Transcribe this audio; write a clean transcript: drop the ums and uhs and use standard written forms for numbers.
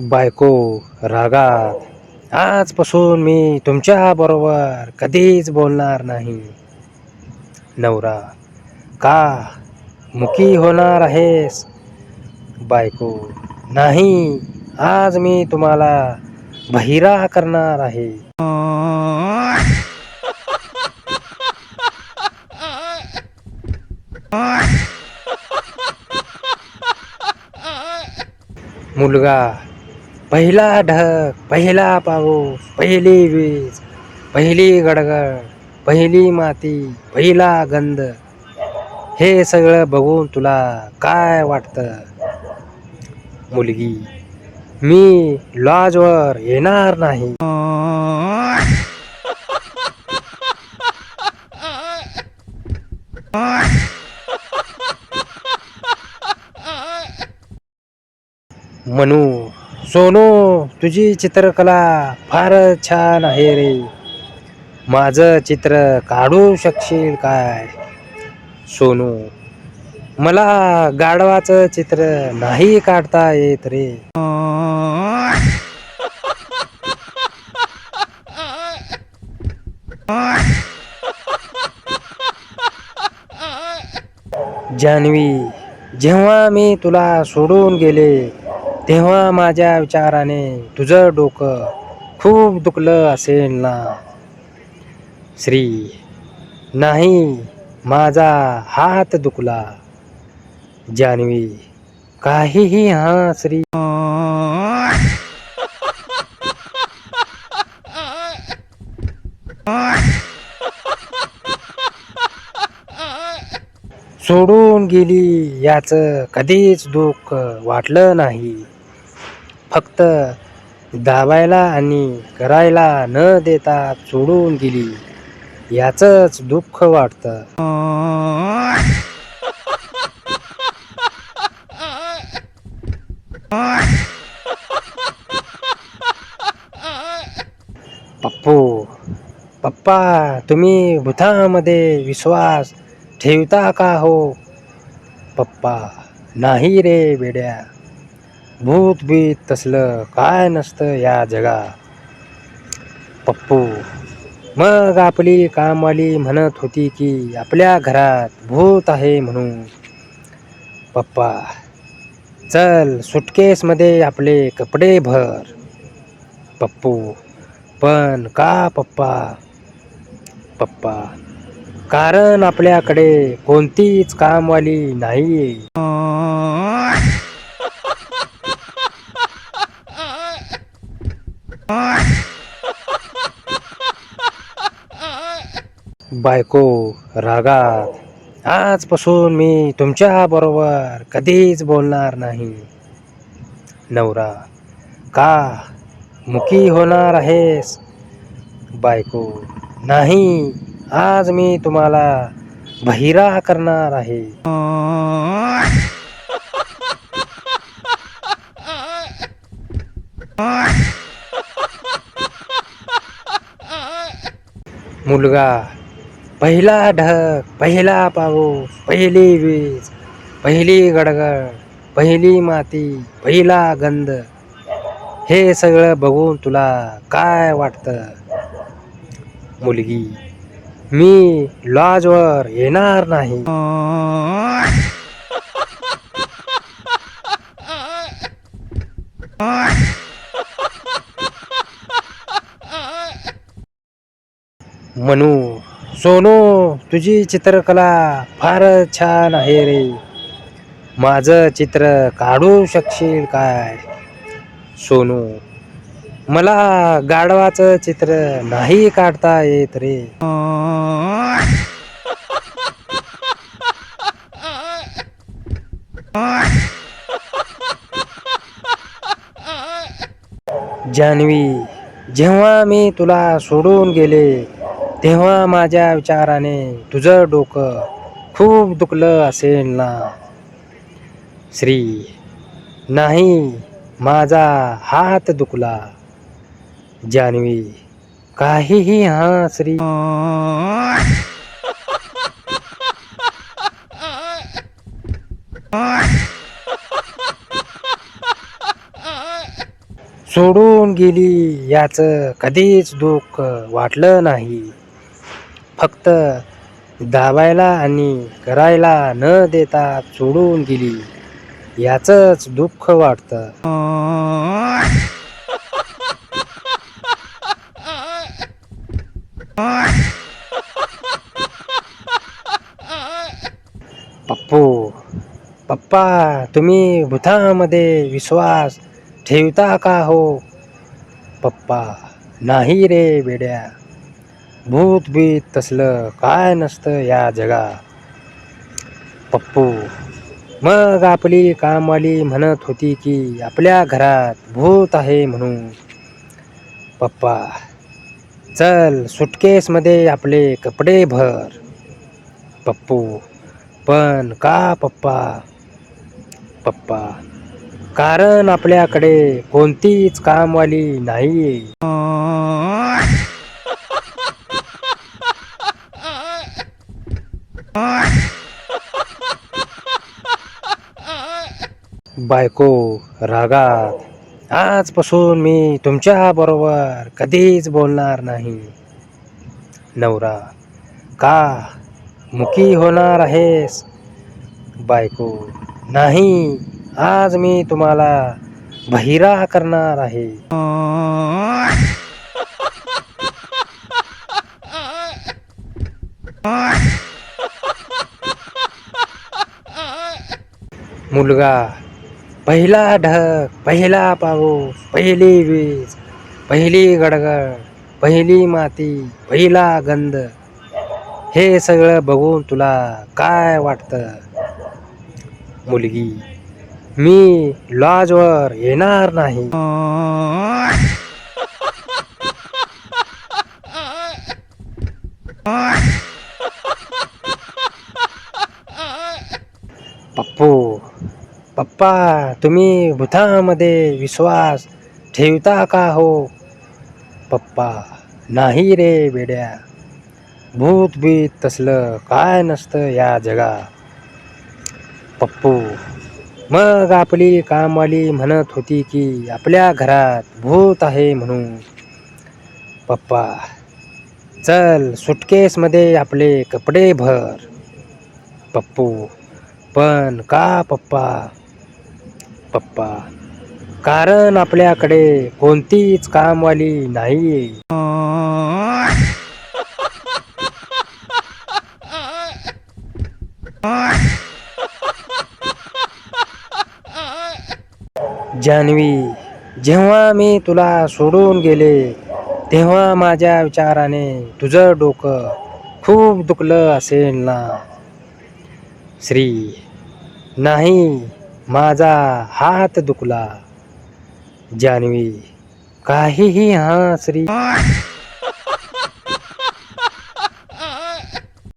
बायको रागात, आजपासून मी तुमच्या बरोबर कधीच बोलणार नाही. नवरा, का मुकी होणार आहेस? बायको, नाही, आज मी तुम्हाला बहिरा करणार आहे. मुलगा, पहिला ढग, पहिला पाऊस, पहिली वीज, पहिली गडगड, पहिली माती, पहिला गंध, हे सगळं बघून तुला काय वाटतं? मुलगी, मी लॉजवर येणार नाही. मनू, सोनू, तुझी चित्रकला फारच छान आहे रे. माझं चित्र काढू शकशील काय? सोनू, मला गाढवाचं चित्र नाही काढता येत रे. जान्हवी, जेव्हा मी तुला सोडून गेले तेव्हा माझ्या विचाराने तुझं डोकं खूप दुखलं असेल ना? श्री, नाही, माझा हात दुखला. जान्हवी, काहीही हा श्री. सोडून गेली याचं कधीच दुःख वाटलं नाही. फक्त दाबायला आणि करायला न देता सोडून गेली याचंच दुःख वाटतं. पप्पू, पप्पा, तुम्ही भूतामध्ये विश्वास ठेवता का हो? पप्पा, नाही रे बेड्या, भूत बीत तसलं काय नसतं या जगात. पप्पू, मग आपली कामवाली म्हणत होती की आपल्या घरात भूत आहे म्हणून. पप्पा, चल सुटकेसमध्ये आपले कपडे भर. पप्पू, पण का पप्पा? पप्पा, कारण आपल्याकडे कोणतीच कामवाली नाहीये. बायको रागात, आजपासून मी तुमच्या बरोबर कधीच बोलणार नाही. नवरा, का मुकी होणार आहेस? बायको, नाही, आज मी तुम्हाला बहिरा करणार आहे. मुलगा, पहिला ढग, पहिला पाऊस, पहिली वीज, पहिली गडगड, पहिली माती, पहिला गंध, हे सगळं बघून तुला काय वाटतं? मुलगी, मी लॉजवर येणार नाही. मनू, सोनू, तुझी चित्रकला फारच छान आहे रे. माझं चित्र काढू शकशील काय? सोनू, मला गाढवाचं चित्र नाही काढता येत रे. जान्हवी, जेव्हा मी तुला सोडून गेले तेव्हा माझ्या विचाराने तुझं डोकं खूप दुखलं असेल ना? श्री, नाही, माझा हात दुखला. जान्हवी, काहीही हा श्री. सोडून गेली याचं कधीच दुःख वाटलं नाही. फक्त दाबायला आणि करायला न देता सोडून गेली याचंच दुःख वाटतं. पप्पू पप्पा तुम्ही भूतामध्ये विश्वास ठेवता का हो? पप्पा नाही रे बेड्या, भूत बीत तसलं काय नसतं या जगात. पप्पू मग आपली कामवाली म्हणत होती की आपल्या घरात भूत आहे म्हणून. पप्पा चल सुटकेसमध्ये आपले कपडे भर. पप्पू पण का पप्पा? पप्पा कारण आपल्याकडे कोणतीच कामवाली नाहीये. बायको रागात आजपासून मी तुमच्या बरोबर कधीच बोलणार नाही. नवरा का मुकी होणार आहेस? बायको नाही, आज मी तुम्हाला बहिरा करणार आहे. मुलगा पहिला ढग, पहिला पाऊस, पहिली वीज, पहिली गडगड, पहिली माती, पहिला गंध, हे सगळं बघून तुला काय वाटतं? मुलगी मी लॉजवर येणार नाही. पप्पू पप्पा तुम्ही भूतामध्ये विश्वास ठेवता का हो? पप्पा नाही रे बेड्या, भूत बीत तसलं काय नसतं या जगात. पप्पू मग आपली कामवाली म्हणत होती की आपल्या घरात भूत आहे म्हणून. पप्पा चल सुटकेसमध्ये आपले कपडे भर. पप्पू पण का पप्पा? पप्पा कारण आपल्याकडे कोणतीच कामवाली नाहीये. जान्हवी जेव्हा मी तुला सोडून गेले तेव्हा माझ्या विचाराने तुझं डोकं खूप दुखलं असेल ना? श्री नाही, माझा हात दुखला. जान्हवी काहीही हा श्री.